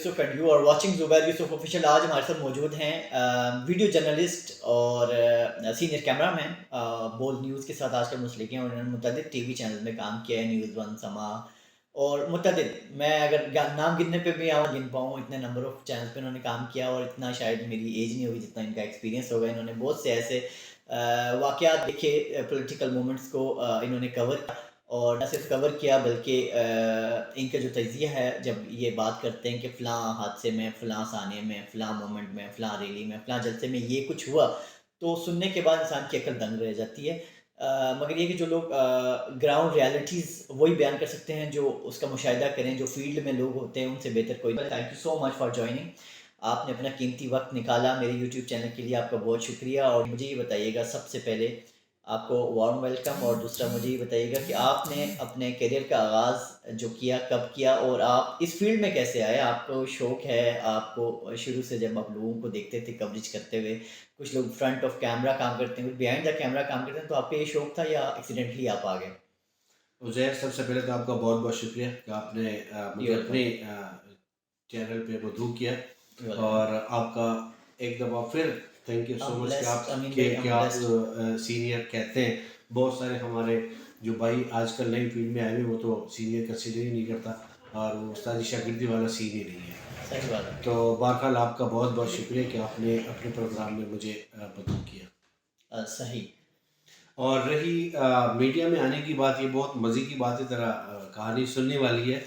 Yusuf and you are watching Zubair Yusuf official. آج ہمارے ساتھ موجود ہیں ویڈیو جرنلسٹ اور senior camera man Bol news کے ساتھ آج کل منسلک ہیں. انہوں نے متعدد ٹی وی چینلز میں کام کیا ہے, نیوز ون, سما اور متعدد. میں اگر نام گننے پہ بھی گن پاؤں اتنے نمبر آف چینلز پہ انہوں نے کام کیا, اور اتنا شاید میری ایج نہیں ہوگی جتنا ان کا ایکسپیرینس ہوگا. انہوں نے بہت سے ایسے واقعات دیکھے, پولیٹیکل مومنٹس کو انہوں نے کور کیا, اور نہ صرف کور کیا بلکہ ان کا جو تجزیہ ہے جب یہ بات کرتے ہیں کہ فلاں حادثے میں, فلاں ثانیے میں, فلاں مومنٹ میں, فلاں ریلی میں, فلاں جلسے میں یہ کچھ ہوا, تو سننے کے بعد انسان کی عقل دنگ رہ جاتی ہے. مگر یہ کہ جو لوگ گراؤنڈ ریالٹیز وہی بیان کر سکتے ہیں جو اس کا مشاہدہ کریں, جو فیلڈ میں لوگ ہوتے ہیں, ان سے بہتر کوئی نہیں. Thank you so much for joining. آپ نے اپنا قیمتی وقت نکالا میرے یوٹیوب چینل کے لیے, آپ کا بہت شکریہ. اور مجھے یہ بتائیے گا سب سے پہلے آپ کو وارم ویلکم, اور دوسرا مجھے یہ بتائیے گا کہ آپ نے اپنے کیریئر کا آغاز جو کیا کب کیا, اور آپ اس فیلڈ میں کیسے آئے. آپ کو شوق ہے, آپ کو شروع سے جب آپ لوگوں کو دیکھتے تھے کوریج کرتے ہوئے, کچھ لوگ فرنٹ آف کیمرہ کام کرتے ہیں, کچھ بیہائنڈ دا کیمرہ کام کرتے ہیں, تو آپ کا یہ شوق تھا یا ایکسیڈنٹلی آپ آ گئے؟ عزیر, سب سے پہلے تو آپ کا بہت بہت شکریہ کہ آپ نے مجھے اپنے چینل پہ مدعو کیا, اور آپ کا ایک دفعہ پھر تھینک یو سو مچ کہ آپ سینئر کہتے ہیں. بہت سارے ہمارے جو بھائی آج کل نئی فیلڈ میں آئے ہوئے وہ تو سینئر کنسیڈر ہی نہیں کرتا, اور وہ استادی شاگردی والا سین ہی نہیں ہے. تو بہرحال آپ کا بہت بہت شکریہ کہ آپ نے اپنے پروگرام میں مجھے مدعو کیا. صحیح. اور رہی میڈیا میں آنے کی بات, یہ بہت مزے کی بات ہے, ذرا کہانی سننے والی ہے.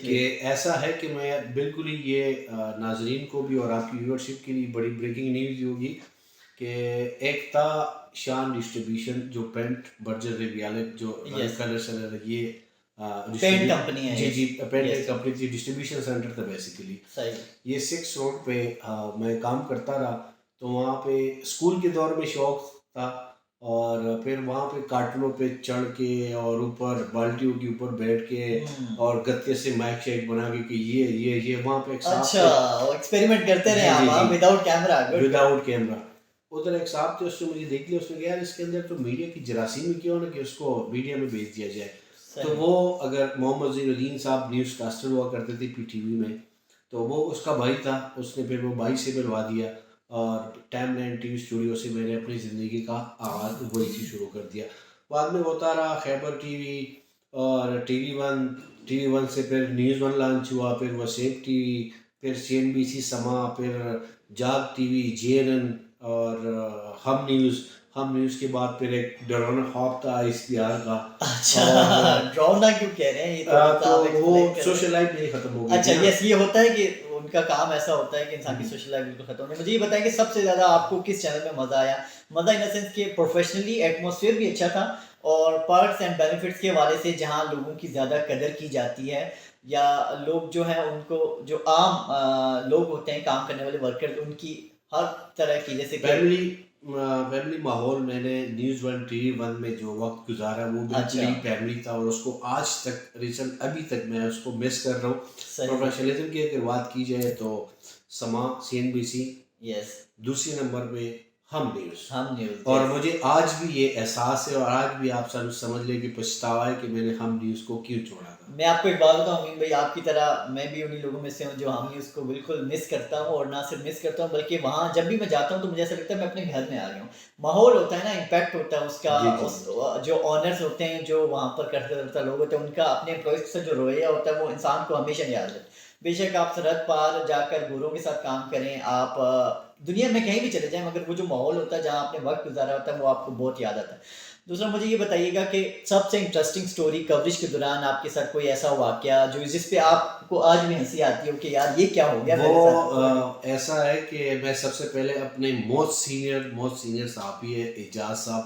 کہ ایسا ہے کہ میں بالکل ہی یہ ناظرین کو بھی اور آپ کی ویورشپ کے لیے بڑی بریکنگ نیوز ہوگی کہ ایکتا شان ڈسٹریبیوشن جو پینٹ برجر ریویالک جو یہ پینٹ کمپنی ہے, جی پینٹ کمپنی تھی, ڈسٹریبیوشن سینٹر تھا بیسیکلی. یہ 6 روڈ پہ میں کام کرتا رہا. تو وہاں پہ اسکول کے دور میں شوق تھا, اور پھر وہاں پہ کارٹونوں پہ چڑھ کے اور اوپر بالٹیوں کے اوپر بیٹھ کے اور گتے سے مائک شیک بنا کے کہ یہ وہاں پہ ایک صاحب ایکسپیریمنٹ کرتے رہے آپ وداؤٹ کیمرہ. ادھر ایک صاحب تھے, اس نے مجھے دیکھ لیا, اس نے کہا یار اس کے اندر تو میڈیا کی جراثیم ہی کیوں نہ کہ اس کو میڈیا میں بھیج دیا جائے. تو وہ اگر محمد ظہیر الدین صاحب نیوز کاسٹر ہوا کرتے تھے پی ٹی وی میں, تو وہ اس کا بھائی تھا. اس نے پھر وہ بھائی سے ملوا دیا, اور time line T V studio سے میں نے اپنی زندگی کا آغاز وہی سے شروع کر دیا. بعد میں ہوتا رہا خیبر ٹی وی اور ٹی وی ون سے پھر نیوز ون لانچ ہوا, پھر وسیب ٹی وی, پھر CNBC سما, پھر جاگ ٹی وی, JNN, اور ہم نیوز کے بعد پھر ایک ڈرونا خواب تھا SPR کا. ڈرونا کیوں کہہ رہے ہیں, تو وہ سوشل لائف میری ختم ہو گئی. اچھا یس, یہ ہوتا ہے کہ ان کا کام ایسا ہوتا ہے کہ انسان کی سوشل لائف بالکل ختم ہو گئی. مجھے یہ بتائیں کہ سب سے زیادہ آپ کو کس چینل میں مزہ آیا؟ مزہ ان دا سینس کہ پروفیشنلی ایٹماسفیئر بھی اچھا تھا, اور پرکس اینڈ بینیفٹس کے حوالے سے جہاں لوگوں کی زیادہ قدر کی جاتی ہے, یا لوگ جو ہیں ان کو جو عام لوگ ہوتے ہیں کام کرنے والے ورکر, ان کی ہر طرح کی جیسے فیملی ماحول. میں نے news one T V one میں جو وقت گزارا وہ بالکل ہی فیملی تھا, اور اس کو آج تک ریسنٹ ابھی تک میں اس کو مس کر رہا ہوں. پروفیشنلزم کی اگر بات کی جائے تو سما, CNBC, دوسری نمبر پہ ہم نیوز. اور مجھے آج بھی یہ احساس ہے, اور آج بھی آپ سمجھ لیں کہ پچھتاوا ہے کہ میں نے ہم نیوز کو کیوں چھوڑا تھا. میں آپ کو ایک بات بتاؤں امین بھائی, آپ کی طرح میں بھی انہیں لوگوں میں سے ہوں جو ہم نیوز کو بالکل مس کرتا ہوں, اور نہ صرف مس کرتا ہوں بلکہ وہاں جب بھی میں جاتا ہوں تو مجھے ایسا لگتا ہے میں اپنے گھر میں آ گیا ہوں. ماحول ہوتا ہے نا, امپیکٹ ہوتا ہے اس کا, جو آنرز ہوتے ہیں جو وہاں پر کرتے لوگ ہوتے ہیں, ان کا اپنے امپلائز سے جو رویہ ہوتا ہے وہ انسان کو ہمیشہ یاد ہے. بے شک آپ سرحد پار جا کر گوروں کے ساتھ کام کریں, آپ دنیا میں کہیں بھی چلے جائیں, مگر وہ جو ماحول ہوتا ہے جہاں آپ نے وقت گزارا ہوتا ہے وہ آپ کو بہت یاد آتا ہے. دوسرا مجھے یہ بتائیے گا کہ سب سے انٹرسٹنگ سٹوری کوریج کے دوران آپ کے ساتھ کوئی ایسا واقعہ جو جس پہ آپ کو آج بھی ہنسی آتی ہو کہ یار یہ کیا ہو گیا. وہ ایسا ہے کہ میں سب سے پہلے اپنے موسٹ سینئر صحافی ہے اعجاز صاحب,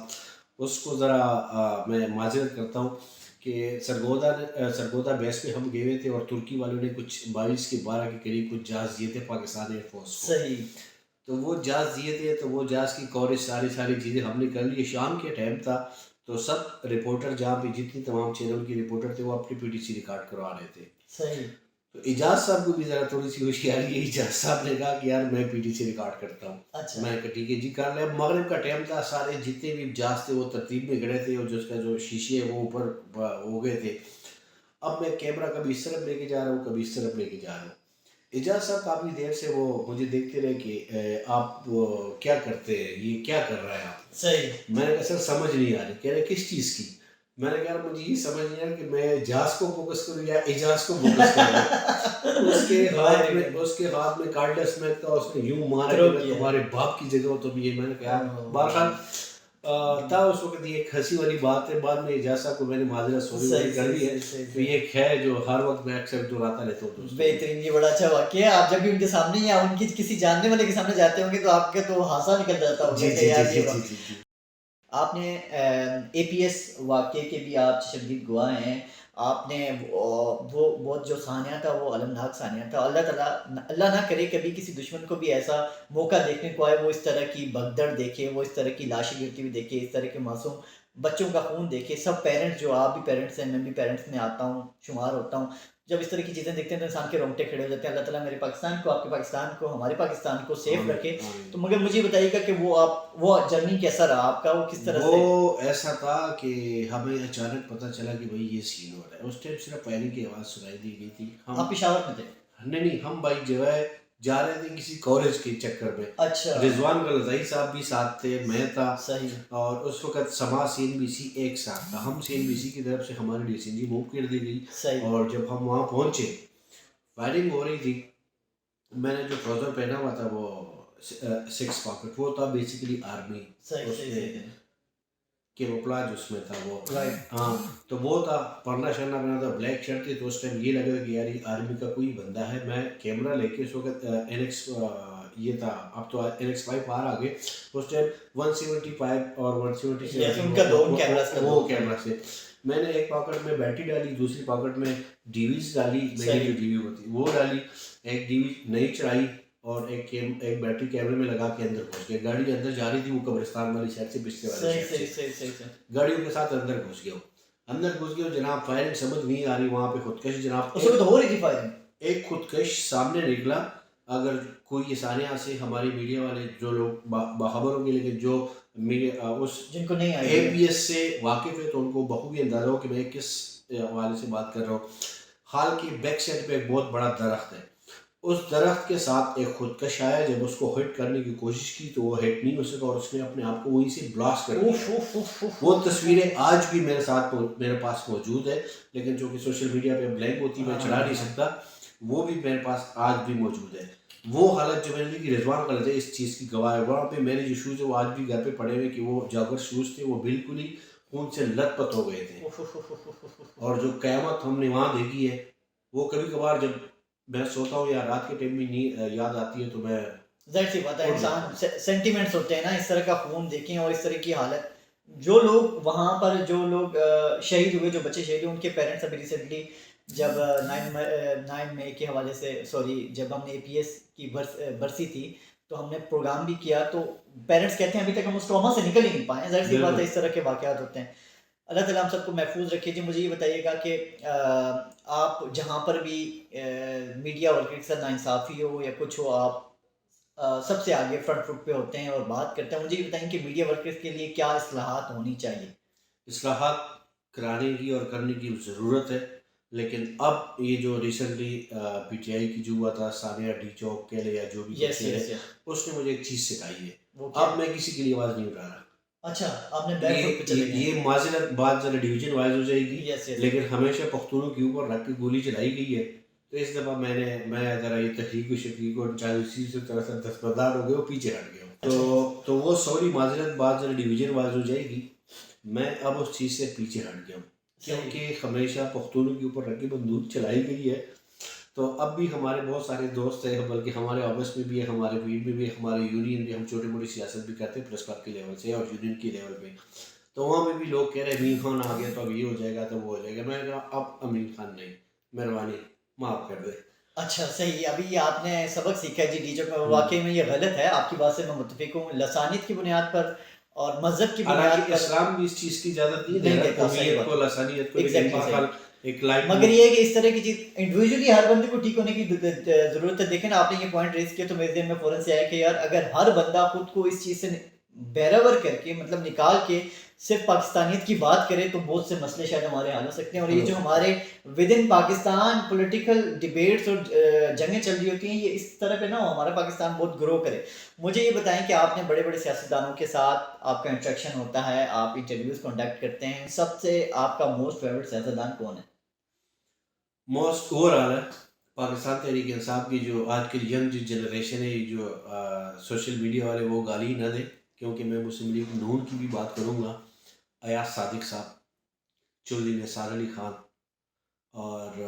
اس کو ذرا میں معذرت کرتا ہوں کہ سرگودا بیس پہ ہم گئے ہوئے تھے, اور ترکی والوں نے کچھ 22 کے 12 کے قریب کچھ جہاز دیے تھے پاکستان ایئر فورس کو. صحیح. تو وہ جہاز دیے تھے, تو وہ جہاز کی کوریج ساری چیزیں ہم نے کر لی. شام کے ٹائم تھا, تو سب رپورٹر جہاں پہ جتنی تمام چینل کی رپورٹر تھے وہ اپنی PTC ریکارڈ کروا رہے تھے. صحیح. تو اعجاز صاحب کو بھی ذرا تھوڑی سی ہوشیاری ہے. اعجاز صاحب نے کہا کہ یار میں PTC ریکارڈ کرتا ہوں. میں کہا ٹھیک ہے جی کر لیں. مغرب کا ٹائم تھا, سارے جتنے بھی جہاز تھے وہ ترتیب میں کھڑے تھے, اور جس کا جو شیشے ہے وہ اوپر ہو گئے تھے. اب میں کیمرہ کبھی اس طرف لے کے جا رہا ہوں, کبھی اس طرف لے کے جا رہا ہوں. اعجاز صاحب کافی دیر سے وہ مجھے دیکھتے رہے کہ آپ کیا کرتے ہیں، یہ کیا کر رہا ہے آپ. صحیح. میں نے کہا سر سمجھ نہیں آ رہی. کہہ رہے کس چیز کی. میں نے کہا مجھے یہ سمجھ نہیں آ رہا کہ میں جاز کو فوکس کروں یا اعجاز کو فوکس کروں. اس کے ہاتھ میں کارڈ اسمیک تھا، اس نے یوں مارا کہ میں تمہارے باپ کی جگہ ہو تم یہ. میں نے کہا بہرحال تھا اس وقت یہ ایک ہنسی والی بات ہے. بعد میں اعجاز صاحب کو میں نے معذرت سوری کر دی ہے. تو یہ ایک ہے جو ہر وقت میں اکثر دہراتا رہتا ہوں. بہترین، یہ بڑا اچھا واقعہ ہے. آپ جب بھی ان کے سامنے یا ان کی کسی جاننے والے کے سامنے جاتے ہوں گے تو آپ کے تو ہانسا نکل جاتا ہوگا. آپ نے اے پی ایس واقعے کے بھی آپ شدید گواہ ہیں. آپ نے وہ بہت جو ثانیہ تھا وہ المناک ثانیہ تھا. اللہ نہ کرے کبھی کسی دشمن کو بھی ایسا موقع دیکھنے کو آئے وہ اس طرح کی بھگدڑ دیکھے، وہ اس طرح کی لاشیں گرتی ہوئی دیکھے، اس طرح کے معصوم بچوں کا خون دیکھے. سب پیرنٹس، جو آپ بھی پیرنٹس ہیں، میں بھی پیرنٹس میں آتا ہوں، شمار ہوتا ہوں، جب اس طرح کی چیزیں دیکھتے ہیں تو انسان کے رونگٹے کھڑے ہو جاتے ہیں. اللہ تعالیٰ میرے پاکستان کو، آپ کے پاکستان کو، ہمارے پاکستان کو سیف رکھے. تو مگر مجھے بتائیے گا کہ وہ جرنی کیسا رہا آپ کا؟ وہ کس طرح سے؟ وہ ایسا تھا کہ ہمیں اچانک پتہ چلا کہ بھائی یہ سین ہو رہا ہے. اس ٹائم صرف فائرنگ کی آواز سنائی دی گئی تھی. آپ پشاور میں تھے؟ نہیں، ہم بھائی جو ہے جا رہے تھے کسی کالج کے چکر میں. اچھا. رضوان غلزائی صاحب بھی ساتھ تھے، میں تھا. صحیح. اور اس وقت سما CNBC ایک ساتھ تھا. ہم CNBC کی طرف سے ہماری DCG موو کر دی گئی. اور جب ہم وہاں پہنچے فائرنگ ہو رہی تھی. میں نے جو ٹراؤزر پہنا ہوا تھا وہ 6 پاکٹ، وہ تھا بیسیکلی آرمی کیموفلاج اس میں تھا وہ. ہاں تو وہ تھا. پرنا شرنا بنا تھا، بلیک شرٹ تھی. تو اس ٹائم یہ لگا کہ یار یہ آرمی کا کوئی بندہ ہے. میں کیمرہ لے کے اس وقت NX یہ تھا، اب تو NX5 باہر آ گئے. اس ٹائم 175 اور 177 وہ کیمرہ سے میں نے ایک پاکٹ میں بیٹری ڈالی، دوسری پاکٹ میں DVs ڈالی. میری جو DV ہوتی وہ ڈالی، ایک DV نئی چڑھائی اور ایک بیٹری کیمرے میں لگا کے اندر پہنچ گیا. گاڑی اندر جا رہی تھی، وہ قبرستان والی سائڈ سے پچھلے والی سائڈ سے گاڑیوں کے ساتھ اندر گھس گیا. جناب فائرنگ سمجھ نہیں آ رہی وہاں پہ. خودکش جناب اس وقت ہو رہی تھی فائرنگ. ایک خودکش سامنے نکلا. اگر کوئی یہ ثانیہ سے ہماری میڈیا والے جو لوگ باخبر ہوں گے، لیکن جو اس جن کو نہیں APS سے واقف ہے تو ان کو بخوبی اندازہ ہو کہ میں کس حوالے سے بات کر رہا ہوں. حال کی بیک سائڈ پہ ایک بہت بڑا درخت ہے. اس درخت کے ساتھ ایک خودکش آیا. جب اس کو ہٹ کرنے کی کوشش کی تو وہ ہٹ نہیں ہو سکا اور اس نے اپنے آپ کو وہیں سے بلاسٹ کر دیا. وہ تصویریں آج بھی میرے پاس موجود ہے، لیکن جو کہ سوشل میڈیا پہ بلینک ہوتی میں چلا نہیں سکتا. وہ بھی میرے پاس آج بھی موجود ہے. وہ حالت جو میں نے کہ رضوان غلط ہے اس چیز کی گواہ ہے. وہاں پہ میرے جو شوز ہے وہ آج بھی گھر پہ پڑے ہوئے کہ وہ جاگر شوز تھے، وہ بالکل ہی خون سے لت پت ہو گئے تھے. اور جو قیامت ہم نے وہاں دیکھی ہے وہ کبھی کبھار جب میں سوتا ہوں یا رات کے ٹائم بھی نہیں یاد آتی ہے تو میں ظاہر سی بات ہے انسان سینٹیمنٹس ہوتے ہیں نا. اس طرح کا خون دیکھیں اور اس طرح کی حالت. جو لوگ وہاں پر جو لوگ شہید ہوئے، جو بچے شہید ہوئے، ان کے پیرنٹس ابھی ریسنٹلی جب 9 مئی کے حوالے سے جب ہم نے APS کی برسی تھی تو ہم نے پروگرام بھی کیا تو پیرنٹس کہتے ہیں ابھی تک ہم اس ٹراما سے نکل ہی نہیں پائے. ظاہر سی بات ہے اس طرح کے واقعات ہوتے ہیں. اللہ تعالیٰ ہم سب کو محفوظ رکھے. جی مجھے یہ بتائیے گا کہ آپ جہاں پر بھی میڈیا ورکر کے ساتھ ناانصافی ہو یا کچھ ہو، آپ سب سے آگے فرنٹ فٹ پہ ہوتے ہیں اور بات کرتے ہیں. مجھے یہ بتائیں کہ میڈیا ورکرز کے لیے کیا اصلاحات ہونی چاہیے؟ اصلاحات کرانے کی اور کرنے کی ضرورت ہے. لیکن اب یہ جو ریسنٹلی PTI کی جو ہوا تھا، ثانیہ ڈی چوک کے لئے یا جو بھی اس نے مجھے ایک چیز سکھائی ہے. اب میں کسی کے لیے آواز نہیں اٹھا رہا. اچھا، آپ نے بیک فٹ پہ چلے گئے. یہ معذرت بات ذرا ڈویژن وائز ہو جائے گی، لیکن ہمیشہ پختونوں کے اوپر رکھ کے گولی چلائی گئی ہے. تو اس دفعہ میں ذرا یہ تحریک و شفیق اور چاہے اسی سے طرح سے دستبردار ہو گئے ہو، پیچھے ہٹ گیا ہوں. تو وہ سوری معذرت بات ذرا ڈویژن وائز ہو جائے گی. میں اب اس چیز سے پیچھے ہٹ گیا ہوں کیونکہ ہمیشہ پختونوں کے اوپر رکھ کے بندوق چلائی گئی ہے. تو اب بھی ہمارے بہت سارے دوست ہیں، بلکہ ہمارے آفس میں بھی ہے، ہمارے فیلڈ میں بھی ہے، ہمارے یونین بھی، ہم چھوٹی موٹی سیاست بھی کرتے ہیں پریس کلب کے لیول سے اور یونین کے لیول پہ. تو وہاں پہ بھی لوگ کہہ رہے ہیں امین خان آ گیا تو اب یہ ہو جائے گا تو وہ ہو جائے گا. میں نے کہا اب امین خان نہیں، مہربانی معاف کر دے. اچھا صحیح. ابھی آپ نے سبق سیکھا ہے جی ڈی چوک میں. واقعی میں یہ غلط ہے، آپ کی بات سے میں متفق ہوں. لسانیت کی بنیاد پر اور مذہب کی بنیاد پر اسلام بھی اس چیز کی اجازت نہیں دیتا قومیت کو، لسانیت کو. مگر یہ ہے کہ اس طرح کی چیز انڈیویجولی ہر بندے کو ٹھیک ہونے کی ضرورت ہے. دیکھیں نا آپ نے یہ پوائنٹ ریز کیا تو میرے ذہن میں فوراً سے آیا کہ یار اگر ہر بندہ خود کو اس چیز سے بیراور کر کے مطلب نکال کے صرف پاکستانیت کی بات کرے تو بہت سے مسئلے شاید ہمارے حل ہو سکتے ہیں. اور یہ جو ہمارے with in Pakistan political debates اور جنگیں چل رہی ہوتی ہیں, یہ اس طرح پہ نہ ہو, ہمارا پاکستان بہت گرو کرے. مجھے یہ بتائیں کہ آپ نے بڑے بڑے سیاستدانوں کے ساتھ آپ کا انٹریکشن ہوتا ہے, آپ انٹرویوز کنڈکٹ کرتے ہیں, سب سے آپ کا موسٹ فیوریٹ سیاستدان کون ہے؟ موسٹ اوور آل ہے پاکستان تحریک انصاف کی جو آج کل ینگ جو جنریشن ہے, جو سوشل میڈیا والے وہ گالی نہ دیں, کیونکہ میں مسلم لیگ نون کی بھی بات کروں گا. ایاز صادق صاحب, چودھری نثار علی خان اور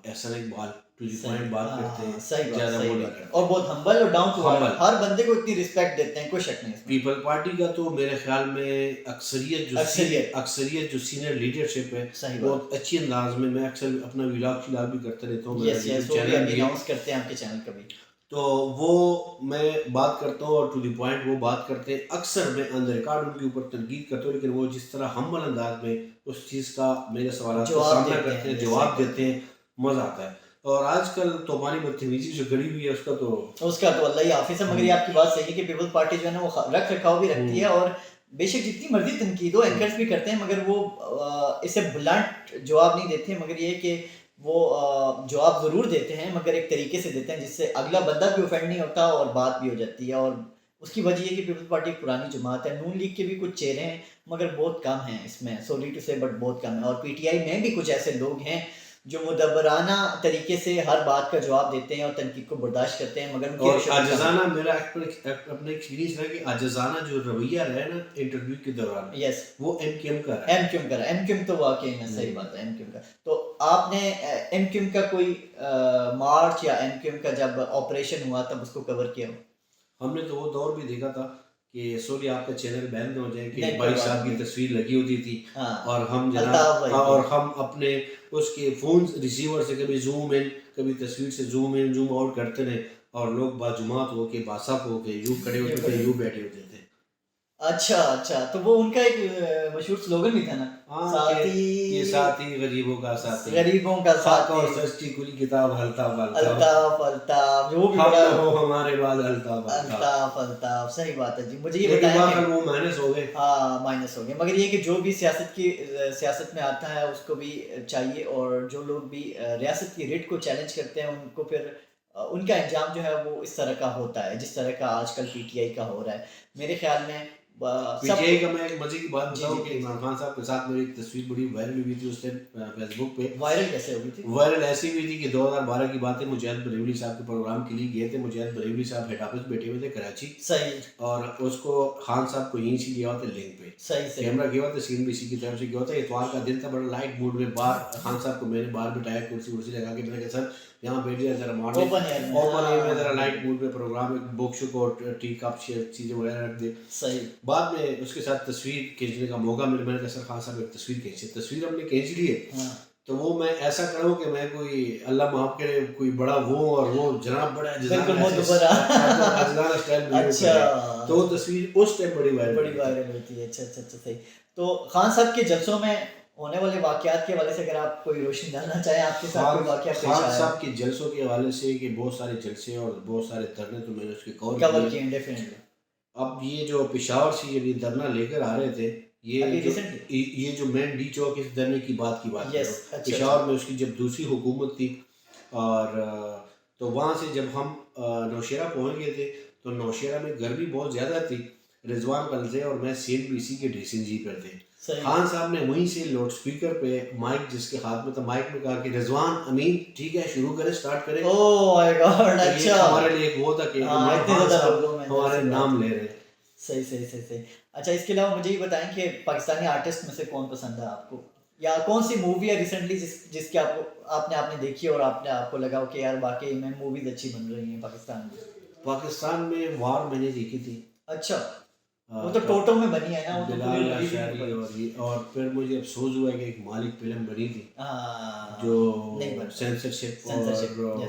Ahsan Iqbal to the point بات کرتے ہیں, زیادہ وہ نہیں کرتے, اور بہت ہمبل اور ڈاؤن ٹو ارتھ, ہر بندے کو اتنی رسپیکٹ دیتے ہیں, کوئی شک نہیں. پیپل پارٹی کا تو میرے خیال میں اکثریت جو سینئر لیڈرشپ ہے بہت اچھی انداز میں اکثر اپنا ولاگ شلاگ بھی کرتے رہتا ہوں, اناؤنس کرتے ہیں آپ کے چینل کا بھی, تو وہ میں بات کرتا ہوں اور ٹو دی پوائنٹ وہ بات کرتے ہیں. اکثر میں آن دا ریکارڈ ان کے اوپر تنقید کرتا ہوں, لیکن وہ جس طرح ہمبل انداز میں اس چیز کا میرے سوالات کا سامنا کرتے ہیں, جواب دیتے ہیں, مزہ آتا ہے. اور آج کل توماری بدتمیزی جو گڑی ہوئی ہے اس کا تو اللہ ہی حافظ ہے. مگر یہ آپ کی بات صحیح ہے کہ پیپلز پارٹی جو ہے نا وہ رکھ رکھاؤ بھی رکھتی ہے, اور بے شک جتنی مرضی تنقید ہو اینکرز بھی کرتے ہیں, مگر وہ اسے بلنٹ جواب نہیں دیتے ہیں. مگر یہ کہ وہ جواب ضرور دیتے ہیں, مگر ایک طریقے سے دیتے ہیں جس سے اگلا بندہ بھی اوفینڈ نہیں ہوتا اور بات بھی ہو جاتی ہے. اور اس کی وجہ یہ کہ پیپلز پارٹی ایک پرانی جماعت ہے. نون لیگ کے بھی کچھ چہرے ہیں مگر بہت کم ہیں اس میں, سوری ٹو سے, بٹ بہت کم ہیں. اور پی ٹی آئی میں بھی کچھ ایسے لوگ ہیں جو مدبرانہ طریقے سے ہر بات کا جواب دیتے ہیں اور تنقید کو برداشت کرتے ہیں, مگر اور عاجزانہ, میرا اپنا ایکسپیرینس ہے کہ عاجزانہ جو رویہ رہا نا انٹرویو کے دوران, وہ ایم کیو ایم کا ایم کیو ایم تو واقعی میں صحیح بات ہے. ایم کیو ایم کا تو آپ نے ایم کیو ایم کا کوئی مارچ یا ایم کیو ایم کا جب آپریشن ہوا تب اس کو کور کیا ہو؟ ہم نے تو وہ دور بھی دیکھا تھا کہ سوری آپ کا چینل بین نہ ہو جائے, کہ بھائی صاحب کی تصویر لگی ہوتی تھی اور ہم ہم اپنے اس کے فون ریسیور سے کبھی زوم ان کبھی تصویر سے زوم ان زوم آؤٹ کرتے رہے, اور لوگ باجماعت ہو کے باسف ہو کے یوں کھڑے ہوتے تھے, یوں بیٹھے ہوتے تھے. اچھا, تو وہ ان کا ایک مشہور سلوگن بھی تھا نا, ساتھی غریبوں کا ساتھی, غریبوں کا ساتھ اور سچی کھلی کتاب الطاف الطاف, جو بھی ہمارے بعد الطاف. صحیح بات ہے جی. مجھے یہ بتائیں وہ مائنس ہو گئے, مائنس ہو گئے, مگر یہ کہ جو بھی سیاست میں آتا ہے اس کو بھی چاہیے, اور جو لوگ بھی ریاست کی ریٹ کو چیلنج کرتے ہیں ان کو پھر ان کا انجام جو ہے وہ اس طرح کا ہوتا ہے جس طرح کا آج کل پی ٹی آئی کا ہو رہا ہے. میرے خیال میں پی ٹی آئی کا میں ایک مزے کی بات بتاؤں کہ عمران خان صاحب کے ساتھ میری ایک تصویر بڑی وائرل ہوئی تھی اس ٹائم فیس بک پہ. وائرل کیسے ہوئی تھی؟ وائرل ایسی ہوئی تھی کہ 2012 کی بات ہے, مجاہد بریولی صاحب کے پروگرام کے لیے گئے تھے. مجاہد بریولی صاحب ہیڈ آفس بیٹھے ہوئے تھے کراچی, صحیح, اور اس کو خان صاحب کو یہیں سے لیا ہوا تھا لنک پہ, صحیح کیمرہ گیا ہوا تھا سی این بی سی کی طرف سے گیا ہوتا. اتوار کا دن تھا, بڑا لائٹ موڈ میں, باہر خان صاحب کو میں نے باہر بٹھایا کرسی لگا کے, میں نے کہا سر یہاں بیٹھ جائے ذرا مارننگ اوپن ایئر میں, ذرا لائٹ موڈ میں پروگرام, ایک بک شک اور ٹی کپ چیزیں وغیرہ رکھ دے. صحیح. بعد میں اس کے ساتھ تصویر کھینچنے کا موقع ملا, میں نے کہا سر خان صاحب ایک تصویر کھینچی. تصویر ہم نے کھینچ لی ہے, تو وہ میں ایسا کروں کہ میں کوئی اللہ معاف کرے کوئی بڑا وہ اور وہ جناب بڑا اچھا, تو وہ تصویر اس ٹائم بڑی وائرل ہوتی ہے. اچھا, صحیح. تو خان صاحب کے جلسوں میں ہونے والے واقعات کے حوالے سے اگر آپ کوئی روشنی ڈالنا چاہیں, آپ کے ساتھ کوئی واقعہ پیش آیا؟ خان صاحب کے جلسوں کے حوالے سے کہ بہت سارے جلسے اور بہت سارے دھرنے تو میں نے اس کے کور کیے ڈیفینیٹلی. اب یہ جو پشاور سے یہ دھرنا لے کر آ رہے تھے, یہ جو مین ڈی چوک اس دھرنے کی بات پشاور میں اس کی جب دوسری حکومت تھی, اور تو وہاں سے جب ہم نوشیرہ پہنچ گئے تھے تو نوشیرہ میں گرمی بہت زیادہ تھی. رضوان کلزے اور میں سی این بی سی کے ڈریسنگ جی پر تھے. خان صاحب نے وہیں سے لاؤڈ اسپیکر پہ مائک جس کے ہاتھ میں تھا, مائک میں کہا کہ رضوان امین ٹھیک ہے شروع کرے, اسٹارٹ کرے. ہمارے لیے ایک وہ تھا کہ ہمارے نام لے رہے. صحیح. اچھا, اس کے علاوہ مجھے یہ بتائیں کہ پاکستانی آرٹسٹ میں سے کون پسند ہے آپ کو, یا کون سی مووی ہے ریسنٹلی جس کے آپ نے دیکھی اور آپ کو لگا کہ یار واقعی میں موویز اچھی بن رہی ہیں پاکستان میں؟ پاکستان میں وار میں نے دیکھی تھی. اچھا, وہ تو ٹوٹو میں بنی ہے نا, بلال اشاری, اور پھر مجھے افسوس ہوا کہ ایک مالک فلم بنی تھی جو سینسرشپ اور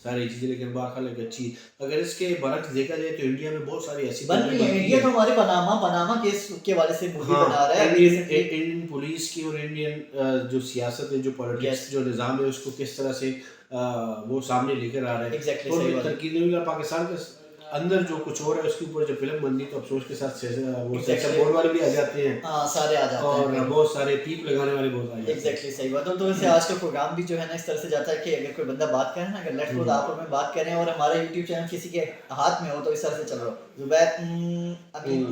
ساری چیزیں, لیکن باخال ایک اچھی. اگر اس کے برعکس دیکھا جائے تو انڈیا میں بہت ساری ایسی بن رہی ہیں. انڈیا تو ہمارے پاناما کیس کے حوالے سے مووی بنا رہا ہے. انڈین پولیس کی اور انڈین جو سیاست ہے, جو پولیٹکس, جو نظام ہے, اس کو کس طرح سے وہ سامنے لے کر آ رہے ہیں. تنقید پاکستان کا اندر جو کچھ اور ہے اس کے اوپر جب فلم بنتی تو افسوس کے ساتھ وہ Exactly. سینسر بورڈ والے بھی آ جاتے ہیں ہاں سارے آ جاتے اور ہیں بہت سارے پیپ لگانے والے بہت آ جاتے ہیں. ایگزیکٹلی صحیح بات ہے. تو ویسے آج کا پروگرام بھی جو ہے نا اس طرح سے جاتا ہے کہ اگر کوئی بندہ بات کرے نا, اگر لیٹس سپوز آپ اور میں بات کریں اور ہمارا یوٹیوب چینل کسی کے ہاتھ میں ہو تو اس طرح سے چل رہا ہو زبیر ابھی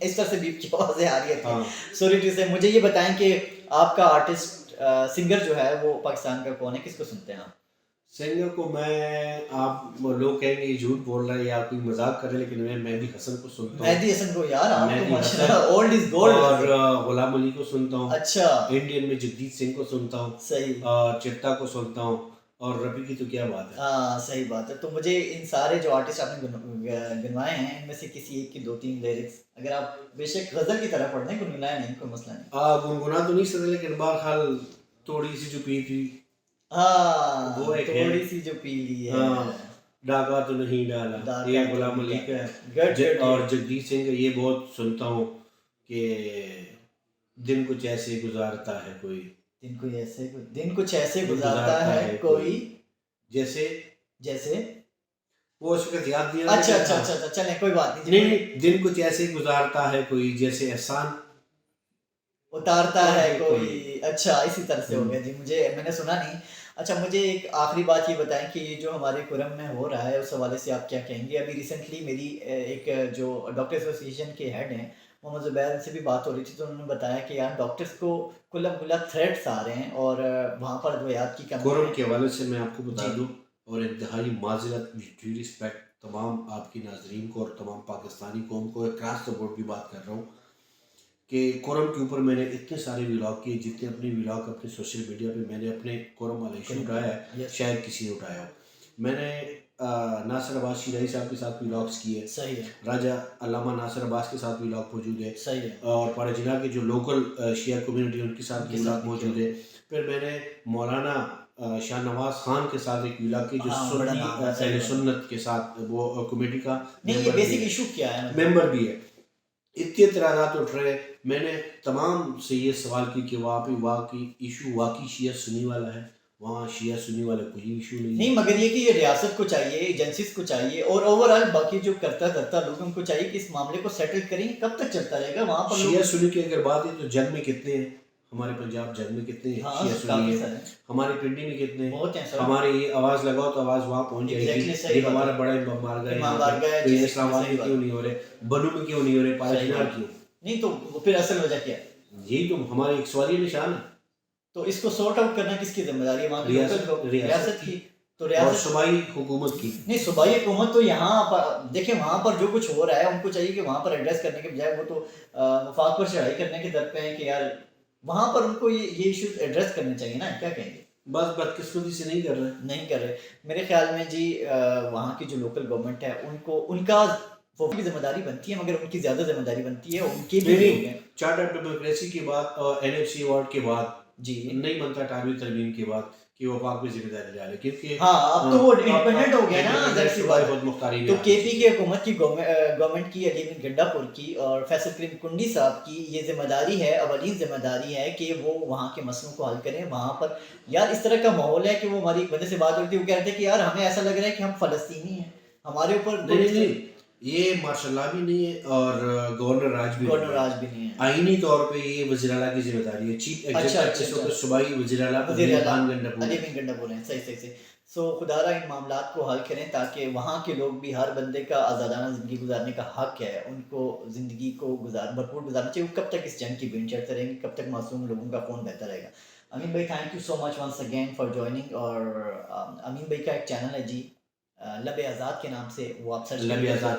اس طرح سے بیپ کی آوازیں آ رہی ہے. سوری ٹو سے. مجھے یہ بتائیں کہ آپ کا آرٹسٹ سنگر جو ہے وہ پاکستان کا کون ہے, کس کو سنتے ہیں آپ؟ سنگر کو میں, آپ لوگ کہیں گے یہ جھوٹ بول رہا ہے یا کوئی مذاق کر رہے ہیں, لیکن میں مہدی حسن کو سنتا ہوں. مہدی حسن کو یار آپ تو مہدی ماشاءاللہ حسن اولڈ از گولڈ. اور غلام علی کو سنتا ہوں. اچھا انڈین میں جگجیت سنگھ کو سنتا ہوں. صحیح. اور چٹا کو سنتا ہوں. اور رفیع کی تو کیا بات ہے. ہاں صحیح بات ہے. تو مجھے ان سارے جو آرٹسٹ آپ نے گنوائے ہیں ان میں سے کسی ایک کی 2-3 لیرکس اگر آپ بے شک غزل کی طرح پڑھ دیں, گنگنائے نہیں, کوئی مسئلہ نہیں. گنگنا تو نہیں سکتے لیکن بہرحال تھوڑی سی جو پی تھی ہاں وہ ایک تھوڑی سی جو پی لی ہے, ڈاکہ تو نہیں ڈالا, یہ غلام علی کا ہے. اور جگجیت سنگھ یہ بہت سنتا ہوں کہ دن کچھ ایسے گزارتا ہے کوئی, دن کچھ ایسے گزارتا ہے کوئی جیسے جیسے وہ اس کا یاد دیا. اچھا اچھا اچھا چلیں کوئی بات نہیں, دن کچھ ایسے گزارتا ہے کوئی جیسے احسان اتارتا ہے کوئی. اچھا اسی طرح سے ہو گیا جی, میں نے سنا نہیں. اچھا مجھے ایک آخری بات یہ بتائیں کہ یہ جو ہمارے کرم میں ہو رہا ہے اس حوالے سے آپ کیا کہیں گے؟ ابھی ریسنٹلی میری ایک جو ڈاکٹر ایسوسیشن کے ہیڈ ہیں محمد زبیر سے بھی بات ہو رہی تھی, تو انہوں نے بتایا کہ یار ڈاکٹرس کو کل کلا تھریٹس آ رہے ہیں اور وہاں پر ادویات کی کمی. کرم کے حوالے سے میں آپ کو بتا دوں اور انتہائی معذرت ڈیو رسپیکٹ تمام آپ کی ناظرین کو اور تمام پاکستانی قوم کو اکراس دا بورڈ بھی بات کر رہا ہوں کہ کرم کے اوپر میں نے اتنے سارے ولاگ کیے, جتنے اپنے ولاگ اپنے سوشل میڈیا پہ میں نے اپنے کرم والا ایشو اٹھایا ہے شاید کسی نے اٹھایا ہو. میں نے ناصر عباس شیرائی صاحب کے ساتھ ولاگس کیے, صحیح ہے, راجہ علامہ ناصر عباس کے ساتھ ولاگ موجود ہے, صحیح ہے, اور پاڑا کے جو لوکل شیعہ کمیونٹی ان کے ساتھ ولاگ موجود ہے. پھر میں نے مولانا شاہ نواز خان کے ساتھ ایک ولاگ کی جو سنی اہل سنت کے ساتھ وہ کمیٹی کا ممبر بھی ہے. اتنے اعتراضات اٹھ رہے, میں نے تمام سے یہ سوال کی کہ وہاں پہ واقعی ایشو واقعی شیعہ سنی والا ہے, وہاں شیعہ سنی والا کوئی ایشو نہیں, مگر یہ کہ یہ ریاست کو چاہیے, ایجنسیز کو چاہیے اور اوور آل باقی جو کرتا لوگوں کو چاہیے کہ اس معاملے کو سیٹل کریں. کب تک چلتا رہے گا وہاں پر شیعہ سنی کی اگر بات ہے تو جنگ میں کتنے ہیں ہمارے پنجاب, جنگ میں کتنے ہیں شیعہ سنی ہیں, ہمارے پنڈی میں کتنے ہیں, ہمارے یہ آواز لگاؤ تو آواز وہاں پہنچ جائے گی. یہ ہمارا بڑا امام بارگاہ ہے, تو اسلام آباد میں کیوں نہیں ہو رہے, بنو میں کیوں نہیں ہو رہے, پاراجنار کیوں نہیں, تو پھر اصل وجہ کیا ہے؟ یہی تو ہمارے ایک سوالیہ نشان ہے. تو اس کو سورٹ آؤٹ کرنا کس کی ذمہ داری ہے؟ وہاں ریاست کی, تو ریاست صوبائی حکومت کی. نہیں صوبائی حکومت تو یہاں پر دیکھیں, وہاں پر جو کچھ ہو رہا ہے ان کو چاہیے کہ وہاں پر ایڈریس کرنے کے بجائے وہ تو مفاد پر چڑھائی کرنے کے در پہ ہیں کہ یار وہاں پر ان کو یہ ایشوز ایڈریس کرنے چاہیے نا. کیا کہیں گے؟ بس بدقسمتی سے نہیں کر رہے. میرے خیال میں جی وہاں کی جو لوکل گورنمنٹ ہے ان کا وہ بھی ذمہ داری بنتی ہے, مگر ان کی زیادہ ذمہ داری بنتی ہے ان کی بھی. چارٹر ڈیموکریسی کے بعد اور این ایف سی ایوارڈ کے بعد جی نہیں بنتا تعمیر ترمیم کے بعد کہ وہ پاک پہ ذمہ داری ڈالے, کیونکہ ہاں اب تو وہ انڈیپینڈنٹ ہو گیا نا. خود مختاری. تو کے پی کی حکومت کی گورنمنٹ کی, علی بن گنڈا پور کی اور فیصل کریم کنڈی صاحب کی یہ ذمہ داری ہے, اولین ذمہ داری ہے کہ وہ وہاں کے مسئلوں کو حل کریں. وہاں پر یار اس طرح کا ماحول ہے کہ وہ ہماری ایک بندے سے بات ہوئی تھی, وہ کہہ رہے تھے کہ یار ہمیں ایسا لگ رہا ہے کہ ہم فلسطینی ہیں, ہمارے اوپر نہیں یہ مارشاء اللہ بھی نہیں ہے اور گورنر راج بھی نہیں ہے. آئینی طور پہ یہ وزیر اعلیٰ کی ذمہ داری ہے. چیف ایگزیکٹو صوبائی وزیر اعلیٰ علی بن گنڈا پور ہیں. صحیح. سو خدا را ان معاملات کو حل کریں تاکہ وہاں کے لوگ بھی, ہر بندے کا آزادانہ زندگی گزارنے کا حق ہے, ان کو زندگی کو بھرپور گزارنا چاہیے. کب تک اس جنگ کی بین چڑھتے رہیں گے, کب تک معصوم لوگوں کا خون بہتا رہے گا. امین بھائی thank you so much once again for joining. اور امین بھائی کا ایک چینل ہے جی لب آزاد کے نام سے, وہ آپ سرچ لب آزاد